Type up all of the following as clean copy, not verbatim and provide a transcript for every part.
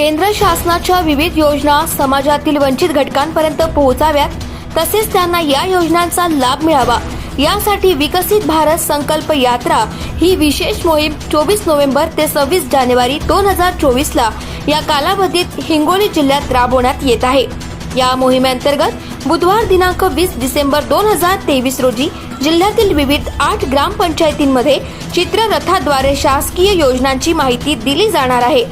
केंद्र शासनाच्या विविध योजना समाजातील वंचित घटकांपर्यंत पोहोचाव्यात, तसेच त्यांना या योजनांचा लाभ मिळावा यासाठी विकसित भारत संकल्प यात्रा ही विशेष मोहीम 24 नोव्हेंबर ते 26 जानेवारी 2024 ला या कालावधीत हिंगोली जिल्ह्यात राबवण्यात येत आहे। या मोहिमेअंतर्गत बुधवार दिनांक 20 डिसेंबर 2023 रोजी जिल्ह्यातील विविध 8 ग्रामपंचायतींमध्ये चित्ररथाद्वारे शासकीय योजनांची माहिती दिली जाणार आहे।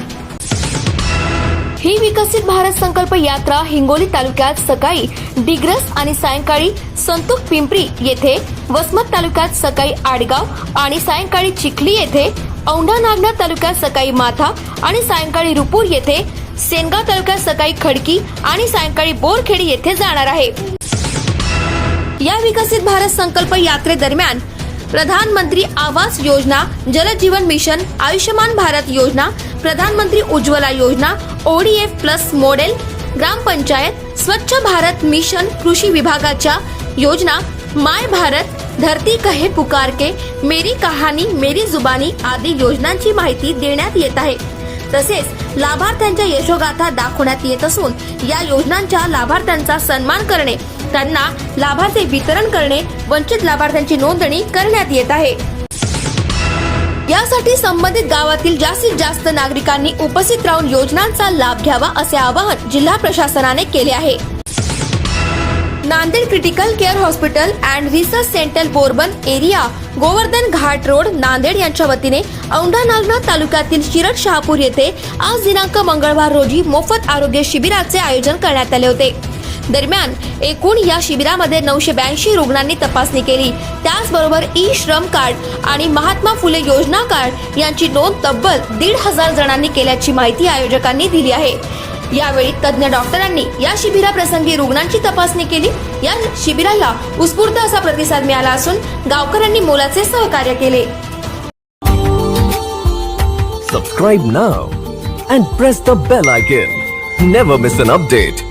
ही विकसित भारत संकल्प यात्रा हिंगोली तालुक्यात सकाळी डिग्रस आणि सायंकाळी संतूक पिंपरी येथे, वसमत तालुक्यात सकाळी आडगाव आणि सायंकाळी चिखली येथे, औंढा नागनाथ तालुक्यात सकाळी माथा आणि सायंकाळी रुपूर येथे, सेनगाव तालुक्यात सकाळी खडकी आणि सायंकाळी बोरखेडी येथे जाणार आहे। या विकसित भारत संकल्प यात्रेदरम्यान प्रधानमंत्री आवास योजना, जल जीवन मिशन, आयुष्यमान भारत योजना, प्रधानमंत्री उज्ज्वला योजना, ODF प्लस मॉडेल ग्रामपंचायत, स्वच्छ भारत मिशन, कृषी विभागाच्या योजना, माय भारत, धरती कहे पुकार के, मेरी कहानी मेरी जुबानी आदी योजनांची माहिती देण्यात येत आहे। तसेच लाभार्थ्यांच्या यशोगाथा दाखवण्यात येत असून या योजनांच्या लाभार्थ्यांचा सन्मान करणे, त्यांना लाभाचे वितरण करणे, वंचित लाभार्थ्यांची नोंदणी करण्यात येत आहे। यासाठी संबंधित गावातील जास्तीत जास्त नागरिकांनी उपस्थित राहून योजनांचा लाभ घ्यावा असे आवाहन जिल्हा प्रशासनाने केले आहे। Nanded critical care hospital and research centre Borban area, Govardhan Ghat road, Nanded यांच्या वतीने औंढा नागनाथ तालुक्यातील शिरड शहापूर येथे आज दिनांक मंगळवार रोजी मोफत आरोग्य शिबिराचे आयोजन करण्यात आले होते। दरम्यान एकूण या शिबिरामध्ये 982 रुग्णांनी तपासणी केली। त्याचबरोबर ई श्रम कार्ड आणि महात्मा फुले योजना कार्ड यांची नोंद तब्बल 1,500 जणांनी केल्याची माहिती आयोजकांनी दिली आहे। यावेळी तज्ञ डॉक्टरांनी या शिबिराप्रसंगी रुग्णांची तपासणी केली। या शिबिराला उत्स्फूर्त असा प्रतिसाद मिळाला असून गावकऱ्यांनी मोलाचे सहकार्य केले। Subscribe now and press the bell icon. Never miss an update.